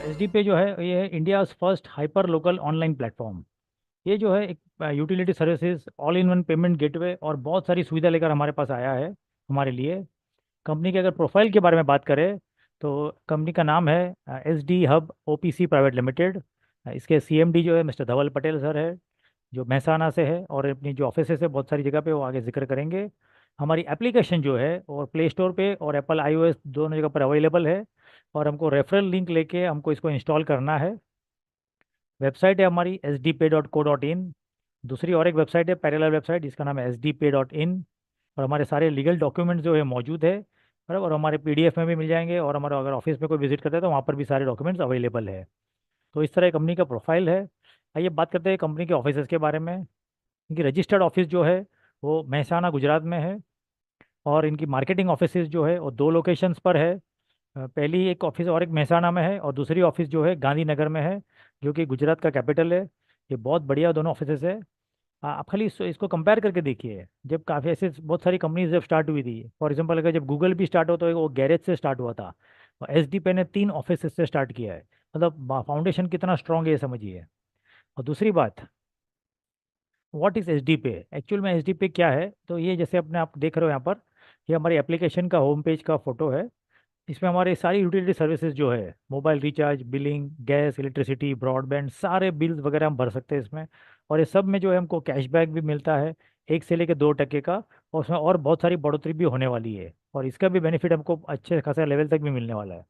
S D पे जो है ये है India first hyper local online platform. ये जो है एक utility services all in one payment gateway और बहुत सारी सुविधा लेकर हमारे पास आया है हमारे लिए। कंपनी के अगर प्रोफाइल के बारे में बात करें तो कंपनी का नाम है S D hub O P C private limited. इसके सी एम डी जो है मिस्टर धवल पटेल सर है, जो महसाना से है, और अपनी जो ऑफिस है बहुत सारी जगह पे वो आगे जिक्र करेंगे। हमारी एप्लीकेशन जो है और प्ले स्टोर पे और एप्पल आईओएस दोनों जगह पर अवेलेबल है, और हमको रेफरल लिंक लेके हमको इसको इंस्टॉल करना है। वेबसाइट है हमारी sdpay.co.in। दूसरी और एक वेबसाइट है पैरेलल वेबसाइट जिसका नाम है sdpay.in। और हमारे सारे लीगल डॉक्यूमेंट्स जो है मौजूद है, बराबर, और हमारे पीडीएफ में भी मिल जाएंगे, और हमारा अगर ऑफिस में कोई विजिट करता है तो वहाँ पर भी सारे डॉक्यूमेंट्स अवेलेबल है। तो इस तरह कंपनी का प्रोफाइल है। आइए बात करते हैं कंपनी के ऑफिस के बारे में। इनकी रजिस्टर्ड ऑफिस जो है वो महसाना गुजरात में है, और इनकी मार्केटिंग ऑफिस जो है वो दो लोकेशंस पर है। पहली एक ऑफिस और एक महसाना में है, और दूसरी ऑफिस जो है गांधीनगर में है, जो कि गुजरात का कैपिटल है। ये बहुत बढ़िया दोनों ऑफिस है। आप खाली इसको कंपेयर करके देखिए। जब काफ़ी ऐसे बहुत सारी कंपनीज जब स्टार्ट हुई थी, फॉर एग्जांपल अगर जब गूगल भी स्टार्ट हो तो वो गैरेज से स्टार्ट हुआ था, और एस डी पे ने 3 ऑफिस से स्टार्ट किया है। मतलब फाउंडेशन कितना स्ट्रांग है ये समझिए। और दूसरी बात, व्हाट इज़ एच डी पे। एक्चुअल में एच डी पे क्या है, तो ये जैसे अपने आप देख रहे हो यहाँ पर, ये हमारी एप्लीकेशन का होम पेज का फोटो है। इसमें हमारे सारी यूटिलिटी सर्विसेज जो है, mobile recharge, billing, gas, electricity, broadband, सारे बिल्स वगैरह हम भर सकते हैं इसमें। और ये सब में जो है हमको कैशबैक भी मिलता है 1 से लेकर 2% का। और उसमें और बहुत सारी बढ़ोतरी भी होने वाली है, और इसका भी बेनिफिट हमको अच्छे खासे लेवल तक भी मिलने वाला है।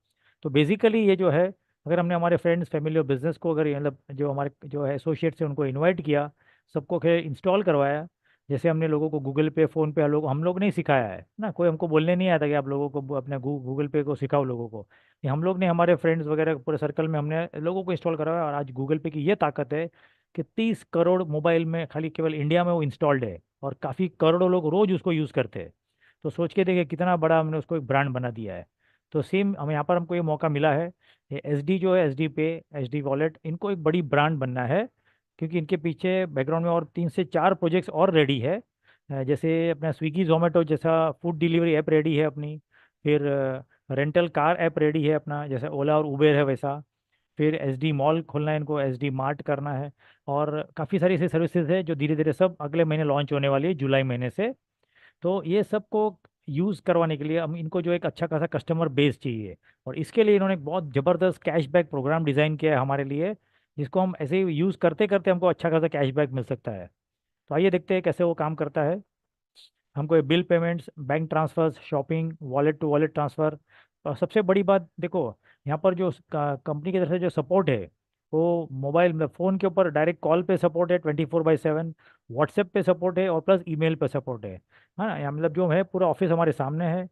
तो बेसिकली ये जो है, अगर हमने हमारे फ्रेंड्स, फैमिली और बिजनेस को, अगर मतलब जो हमारे जो है एसोसिएट्स हैं उनको इन्वाइट किया, सबको खैर इंस्टॉल करवाया। जैसे हमने लोगों को गूगल पे, फ़ोन पे, हम लोग नहीं सिखाया है ना, कोई हमको बोलने नहीं आया था कि आप लोगों को अपने गूगल पे को सिखाओ लोगों को। ये हम लोग ने हमारे फ्रेंड्स वगैरह पूरे सर्कल में हमने लोगों को इंस्टॉल करवाया, और आज गूगल पे की ये ताकत है कि 30 करोड़ मोबाइल में खाली केवल इंडिया में वो इंस्टॉल्ड है, और काफ़ी करोड़ों लोग रोज़ उसको यूज़ करते हैं। तो सोच के देखिए कितना बड़ा हमने उसको एक ब्रांड बना दिया है। तो सेम हम यहाँ पर हमको ये मौका मिला है। ये एस डी जो है, एस डी पे, एस डी वॉलेट, इनको एक बड़ी ब्रांड बनना है, क्योंकि इनके पीछे बैकग्राउंड में और 3 से 4 प्रोजेक्ट्स और रेडी है। जैसे अपना स्विगी जोमेटो जैसा फूड डिलीवरी ऐप रेडी है अपनी। फिर रेंटल कार ऐप रेडी है अपना, जैसे ओला और उबेर है वैसा। फिर एस डी मॉल खोलना है इनको, एस डी मार्ट करना है। और काफ़ी सारी ऐसी सर्विसेज है जो धीरे धीरे सब अगले महीने लॉन्च होने वाली है, जुलाई महीने से। तो ये सबको यूज़ करवाने के लिए हम इनको जो एक अच्छा खासा कस्टमर बेस चाहिए, और इसके लिए इन्होंने एक बहुत ज़बरदस्त कैशबैक प्रोग्राम डिज़ाइन किया है हमारे लिए, जिसको हम ऐसे ही यूज़ करते करते हमको अच्छा खासा कैशबैक मिल सकता है। तो आइए देखते हैं कैसे वो काम करता है। हमको ये bill payments, bank transfers, shopping, wallet to wallet transfer, और सबसे बड़ी बात देखो, यहाँ पर जो कंपनी की तरफ से जो सपोर्ट है, वो मोबाइल में फ़ोन के ऊपर डायरेक्ट कॉल पे सपोर्ट है 24/7, व्हाट्सएप पे सपोर्ट है, और प्लस ईमेल पे सपोर्ट है। हाँ, यहाँ मतलब जो है पूरा ऑफिस हमारे सामने है।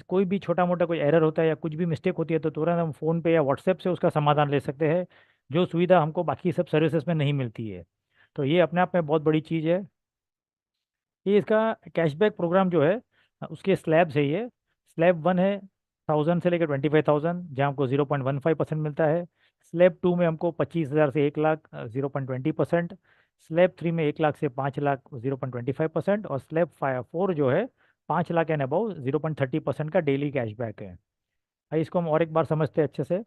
कोई भी छोटा मोटा कोई एरर होता है या कुछ भी मिस्टेक होती है तो तुरंत हम फ़ोन पे या व्हाट्सएप से उसका समाधान ले सकते हैं, जो सुविधा हमको बाकी सब सर्विसेज में नहीं मिलती है। तो ये अपने आप में बहुत बड़ी चीज़ है। ये इसका कैशबैक प्रोग्राम जो है, उसके स्लैब्स है ये। स्लैब 1 है 1000 से लेकर 25,000, जहाँ हमको 0.15% मिलता है। स्लैब 2 में हमको 25,000 से 1 लाख, 0.20%। स्लैब 3 में 1 लाख से 5 लाख, 0.25%। और स्लैब 4 जो है 5 लाख एंड अबव, 0.30% का डेली कैशबैक है। आइए इसको हम और एक बार समझते हैं अच्छे से।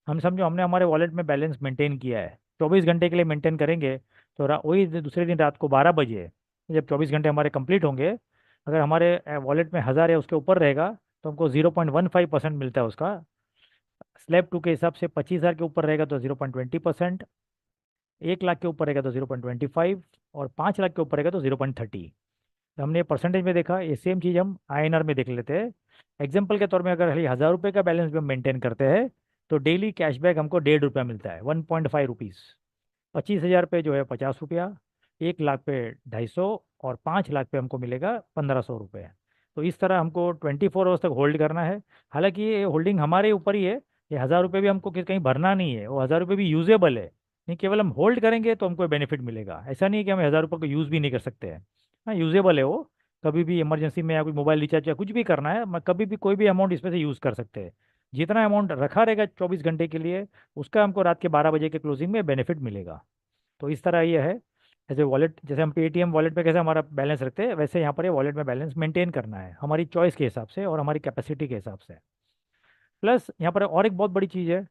हम समझो हमने हमारे वॉलेट में बैलेंस मेंटेन किया है, 24 घंटे के लिए मेंटेन करेंगे। तो वही दूसरे दिन रात को 12 बजे, जब 24 घंटे हमारे कंप्लीट होंगे, अगर हमारे वॉलेट में 1000 या उसके ऊपर रहेगा तो हमको 0.15% मिलता है उसका। स्लैब 2 के हिसाब से 25,000 के ऊपर रहेगा तो 0.20%, 1 लाख के ऊपर रहेगा तो 0.25, और 5 लाख के ऊपर रहेगा तो 0.30। तो हमने परसेंटेज में देखा, ये सेम चीज़ हम INR में देख लेते हैं। एग्जाम्पल के तौर में अगर खाली 1000 रुपये का बैलेंस भी हम मेंटेन करते हैं तो डेली कैशबैक हमको 1.5 रुपया मिलता है, 1.5 रुपीज़। 25,000 पे जो है 50 रुपया, 1 लाख पे 250, और 5 लाख पे हमको मिलेगा 1,500 रुपये। तो इस तरह हमको 24 आवर्स तक होल्ड करना है। हालांकि ये होल्डिंग हमारे ऊपर ही है। ये 1000 रुपये भी हमको कहीं भरना नहीं है, वो 1000 रुपये भी यूजेबल है। नहीं, केवल हम होल्ड करेंगे तो हमको बेनिफिट मिलेगा, ऐसा नहीं है कि हम 1000 रुपये को यूज़ भी नहीं कर सकते हैं। हाँ, यूजेबल है वो। कभी भी इमरजेंसी में या कोई मोबाइल रिचार्ज या कुछ भी करना है, कभी भी कोई भी अमाउंट इसमें से यूज़ कर सकते हैं। जितना अमाउंट रखा रहेगा 24 घंटे के लिए, उसका हमको रात के 12 बजे के क्लोजिंग में बेनिफिट मिलेगा। तो इस तरह ये है। ऐसे वॉलेट, जैसे हम पेटीएम वॉलेट पे कैसे हमारा बैलेंस रखते हैं, वैसे यहाँ पर ये वॉलेट में बैलेंस मेंटेन करना है हमारी चॉइस के हिसाब से और हमारी कैपेसिटी के हिसाब से। प्लस यहाँ पर और एक बहुत बड़ी चीज़ है,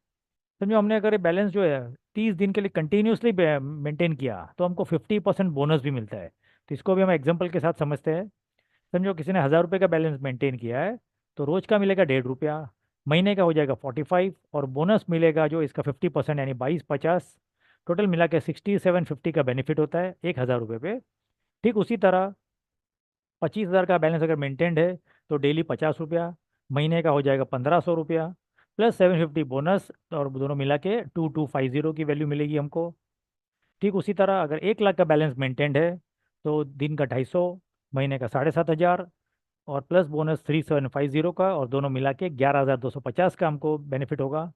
समझो हमने अगर ये बैलेंस जो है 30 दिन के लिए कंटिन्यूसली मेंटेन किया तो हमको 50% बोनस भी मिलता है। तो इसको भी हम एग्जांपल के साथ समझते हैं। समझो किसी ने 1,000 रुपये का बैलेंस मेंटेन किया है, तो रोज का मिलेगा 1.5 रुपया, महीने का हो जाएगा 45, और बोनस मिलेगा जो इसका 50% यानी 22, 50, टोटल मिला के 6750 का बेनिफिट होता है 1,000 रुपये पे। ठीक उसी तरह 25,000 का बैलेंस अगर मेंटेन्ड है तो डेली 50 रुपया, महीने का हो जाएगा 1,500 रुपया, प्लस 750 बोनस, और दोनों मिला के 2250 की वैल्यू मिलेगी हमको। ठीक उसी तरह अगर 1 लाख का बैलेंस मेंटेन्ड है तो दिन का 250, महीने का 7,500, और प्लस बोनस 3750 का, और दोनों मिला के 11,250 का हमको बेनिफिट होगा।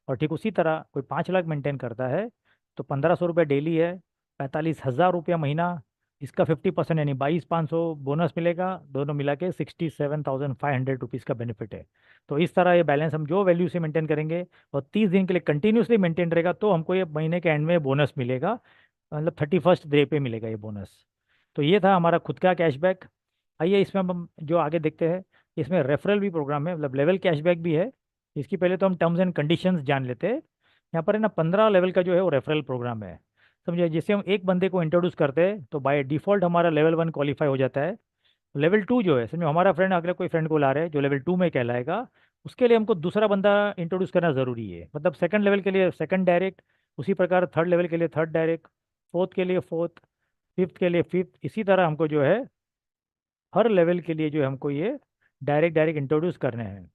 और ठीक उसी तरह कोई 5 लाख मेंटेन करता है तो 1,500 रुपये डेली है, 45,000 रुपया महीना, इसका 50% यानी 22,500 बोनस मिलेगा, दोनों मिला के 67,500 रुपीज़ का बेनिफिट है। तो इस तरह ये बैलेंस हम जो वैल्यू से मेंटेन करेंगे और 30 दिन के लिए कंटिन्यूसली मेंटेन रहेगा तो हमको ये महीने के एंड में बोनस मिलेगा, मतलब 31st डे पे मिलेगा ये बोनस। तो ये था हमारा खुद का कैशबैक। आइए इसमें हम जो आगे देखते हैं, इसमें रेफरल भी प्रोग्राम है, मतलब लेवल कैशबैक भी है। इसकी पहले तो हम टर्म्स एंड कंडीशंस जान लेते हैं। यहाँ पर है ना 15 लेवल का जो है वो रेफरल प्रोग्राम है। समझिए जैसे हम एक बंदे को इंट्रोड्यूस करते हैं तो बाय डिफ़ॉल्ट हमारा लेवल 1 क्वालिफाई हो जाता है। लेवल 2 जो है, समझो हमारा फ्रेंड अगले कोई फ्रेंड को ला रहे हैं जो लेवल 2 में कहलाएगा, उसके लिए हमको दूसरा बंदा इंट्रोड्यूस करना ज़रूरी है। मतलब सेकंड लेवल के लिए सेकंड डायरेक्ट, उसी प्रकार थर्ड लेवल के लिए थर्ड डायरेक्ट, फोर्थ के लिए फोर्थ, फिफ्थ के लिए फिफ्थ, इसी तरह हमको जो है हर लेवल के लिए जो है हमको ये डायरेक्ट डायरेक्ट इंट्रोड्यूस करने हैं।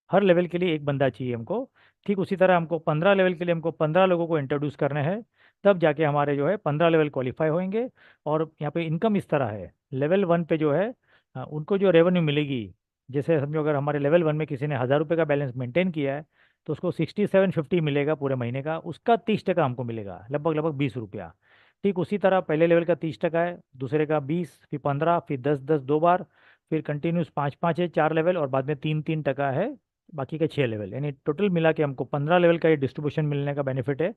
हर लेवल के लिए एक बंदा चाहिए हमको। ठीक उसी तरह हमको 15 लेवल के लिए हमको 15 लोगों को इंट्रोड्यूस करने हैं, तब जाके हमारे जो है 15 लेवल क्वालिफाई होंगे। और यहाँ पे इनकम इस तरह है, लेवल 1 पे जो है उनको जो रेवेन्यू मिलेगी, जैसे समझो अगर हमारे लेवल 1 में किसी ने 1,000 रुपये का बैलेंस मेंटेन किया है तो उसको 6750 मिलेगा पूरे महीने का, उसका 30% हमको मिलेगा, लगभग लगभग 20 रुपया। ठीक उसी तरह पहले लेवल का 30% है, दूसरे का 20, फिर 15, फिर 10, 10 2 बार, फिर कंटिन्यूस 5, 5 है 4 लेवल, और बाद में 3, 3 टका है बाकी के 6 लेवल, यानी टोटल मिला के हमको 15 लेवल का ये डिस्ट्रीब्यूशन मिलने का बेनिफिट है।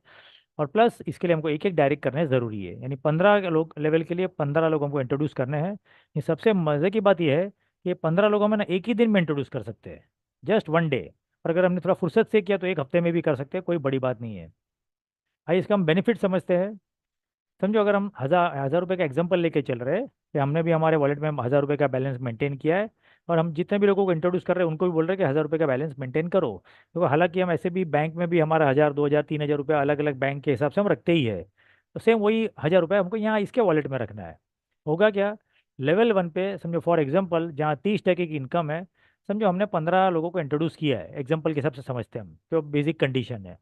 और प्लस इसके लिए हमको एक एक डायरेक्ट करने ज़रूरी है, यानी 15 लोग लेवल के लिए 15 लोग हमको इंट्रोड्यूस करने हैं। ये सबसे मज़े की बात यह है कि 15 लोग हम है ना एक ही दिन में इंट्रोड्यूस कर सकते हैं, जस्ट 1 डे। और अगर हमने थोड़ा फुर्सत से किया तो एक हफ्ते में भी कर सकते हैं, कोई बड़ी बात नहीं है। आइए इसका हम बेनिफिट समझते हैं। समझो अगर हम 1,000 रुपये का एग्जांपल लेके चल रहे हैं कि हमने भी हमारे वॉलेट में 1,000 रुपये का बैलेंस मेंटेन किया है, और हम जितने भी लोगों को इंट्रोड्यूस कर रहे हैं उनको भी बोल रहे हैं कि 1,000 रुपये का बैलेंस मेंटेन करो। तो हालांकि हम ऐसे भी बैंक में भी हमारा 1,000, 2,000, 3,000 रुपये अलग अलग बैंक के हिसाब से हम रखते ही है, तो सेम वही 1,000 रुपये हमको यहाँ इसके वॉलेट में रखना है। होगा क्या, लेवल 1 पे समझो फॉर एग्जाम्पल जहाँ 30% की इनकम है, समझो हमने 15 लोगों को इंट्रोड्यूस किया है, एग्जाम्पल के हिसाब से समझते हैं हम, जो बेसिक कंडीशन है।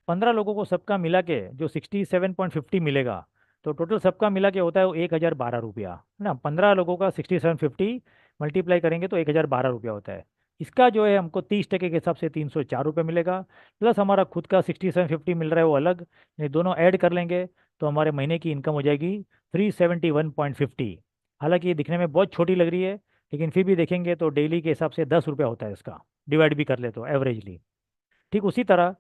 15 लोगों को सबका मिला के जो 6750 मिलेगा, तो टोटल सबका मिला के होता है वो 1,012 रुपया, है ना। 15 लोगों का 6750 मल्टीप्लाई करेंगे तो 1,012 रुपया होता है। इसका जो है हमको 30% के हिसाब से 304 रुपये मिलेगा, प्लस हमारा खुद का 6750 मिल रहा है वो अलग, ये दोनों ऐड कर लेंगे तो हमारे महीने की इनकम हो जाएगी 371.50। हालांकि ये दिखने में बहुत छोटी लग रही है, लेकिन फिर भी देखेंगे तो डेली के हिसाब से 10 रुपया होता है इसका, डिवाइड भी कर ले तो एवरेजली। ठीक उसी तरह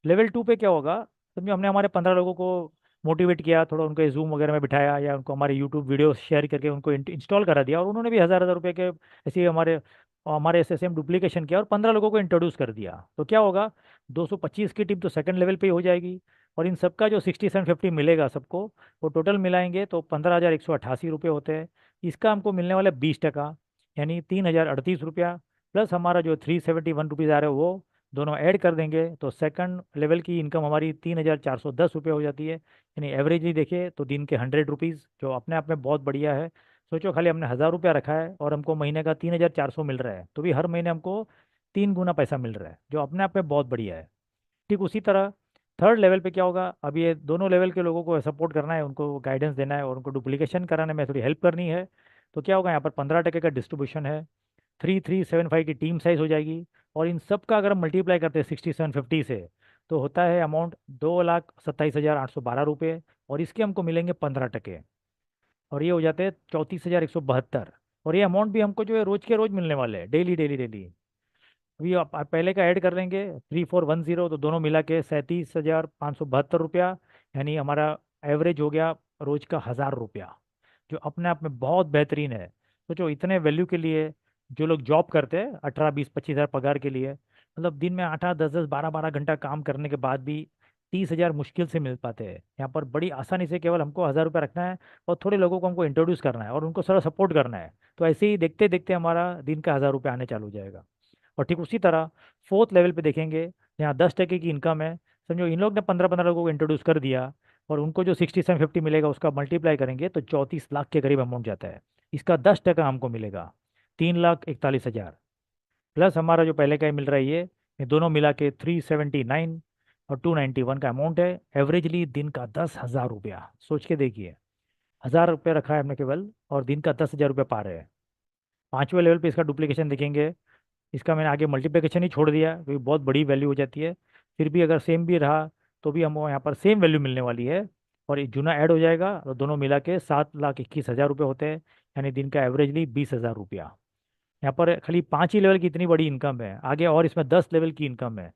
लेवल 2 पे क्या होगा, समझो हमने हमारे 15 लोगों को मोटिवेट किया, थोड़ा उनको जूम वगैरह में बिठाया या उनको हमारे यूट्यूब वीडियो शेयर करके उनको इंस्टॉल करा दिया, और उन्होंने भी 1,000 1,000 रुपये के ऐसे ही हमारे ऐसे सेम डुप्लीकेशन किया और 15 लोगों को इंट्रोड्यूस कर दिया, तो क्या होगा, 225 की टीम तो सेकंड लेवल पे ही हो जाएगी। और इन सबका जो 6750 मिलेगा सबको, वो टोटल मिलाएंगे तो 15,188 रुपये होते हैं। इसका हमको मिलने वाला 20%, यानी 3,038 रुपया, प्लस हमारा जो 371 रुपीज़ आ रहा है वो दोनों ऐड कर देंगे तो सेकंड लेवल की इनकम हमारी 3,410 रुपये हो जाती है। यानी एवरेजली देखिए तो दिन के 100 रुपीज़, जो अपने आप में बहुत बढ़िया है। सोचो खाली हमने 1,000 रुपया रखा है और हमको महीने का 3,400 मिल रहा है, तो भी हर महीने हमको 3 गुना पैसा मिल रहा है, जो अपने आप में बहुत बढ़िया है। ठीक उसी तरह थर्ड लेवल पे क्या होगा, अब ये दोनों लेवल के लोगों को सपोर्ट करना है, उनको गाइडेंस देना है और उनको डुप्लीकेशन कराने में थोड़ी हेल्प करनी है। तो क्या होगा, यहाँ पर 15% का डिस्ट्रीब्यूशन है, 3,375 की टीम साइज हो जाएगी, और इन सब का अगर हम मल्टीप्लाई करते हैं 6750 से, तो होता है अमाउंट 2,27,812 रुपये, और इसके हमको मिलेंगे 15%, और ये हो जाते हैं 34,172। और ये अमाउंट भी हमको जो है रोज के रोज मिलने वाले हैं, डेली डेली डेली। अभी आप पहले का ऐड कर लेंगे 3,410, तो दोनों मिला के 37,572 रुपया, यानी हमारा एवरेज हो गया रोज का 1,000 रुपया, जो अपने आप में बहुत बेहतरीन है। सोचो इतने वैल्यू के लिए जो लोग जॉब करते हैं 18, 20, 25 हज़ार पगार के लिए, मतलब दिन में 8 8 10 10 12 12 घंटा काम करने के बाद भी 30,000 मुश्किल से मिल पाते हैं। यहाँ पर बड़ी आसानी से केवल हमको 1,000 रुपये रखना है और थोड़े लोगों को हमको इंट्रोड्यूस करना है और उनको सारा सपोर्ट करना है। तो ऐसे ही देखते देखते हमारा दिन का 1,000 रुपये आने चालू हो जाएगा। और ठीक उसी तरह फोर्थ लेवल पे देखेंगे, यहाँ 10% की इनकम है। समझो इन लोग ने 15 15 लोगों को इंट्रोड्यूस कर दिया और उनको जो 6750 मिलेगा उसका मल्टीप्लाई करेंगे तो 34 लाख के करीब अमाउंट जाता है। इसका 10% हमको मिलेगा, 3,41,000। प्लस हमारा जो पहले का ही मिल रहा है ये दोनों मिला के 379 और 291 का अमाउंट है। एवरेजली दिन का 10,000 रुपया, सोच के देखिए। 1,000 रुपये रखा है हमने केवल और दिन का 10,000 रुपये पा रहे हैं। पांचवें लेवल पे इसका डुप्लीकेशन देखेंगे। इसका मैंने आगे मल्टीप्लिकेशन ही छोड़ दिया क्योंकि बहुत बड़ी वैल्यू हो जाती है। फिर भी अगर सेम भी रहा तो भी हमको यहाँ पर सेम वैल्यू मिलने वाली है। और एक जूना ऐड हो जाएगा और दोनों मिला के 7,21,000 रुपये होते हैं। यानी दिन का एवरेजली 20,000 रुपया। यहाँ पर खाली 5 ही लेवल की इतनी बड़ी इनकम है, आगे और इसमें 10 लेवल की इनकम है।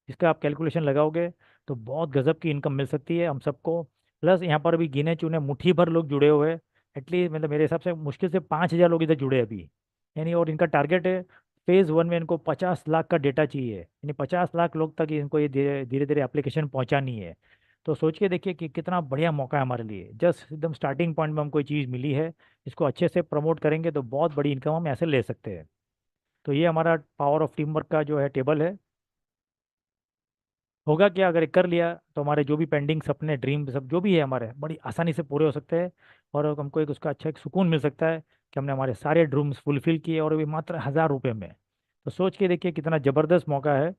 इसका आप कैलकुलेशन लगाओगे तो बहुत गजब की इनकम मिल सकती है हम सबको। प्लस यहाँ पर भी गिने चुने मुट्ठी भर लोग जुड़े हुए हैं। एटलीस्ट मतलब मेरे हिसाब से मुश्किल से 5,000 लोग इधर जुड़े हैं अभी। यानी और इनका टारगेट है फेज़ 1 में इनको 50 लाख का डेटा चाहिए, यानी 50 लाख लोग तक इनको ये धीरे धीरे धीरे एप्लीकेशन पहुंचानी है। तो सोच के देखिए कि कितना बढ़िया मौका है हमारे लिए। जस्ट एकदम स्टार्टिंग पॉइंट में हम कोई चीज़ मिली है, इसको अच्छे से प्रमोट करेंगे तो बहुत बड़ी इनकम हम ऐसे ले सकते हैं। तो ये हमारा पावर ऑफ टीम वर्क का जो है टेबल है। होगा क्या अगर ये कर लिया तो हमारे जो भी पेंडिंग सपने ड्रीम सब जो भी है हमारे बड़ी आसानी से पूरे हो सकते हैं। और हमको एक उसका अच्छा एक सुकून मिल सकता है कि हमने हमारे सारे ड्रीम्स फुलफिल किए और भी मात्र 1,000 रुपये में। तो सोच के देखिए कितना ज़बरदस्त मौका है।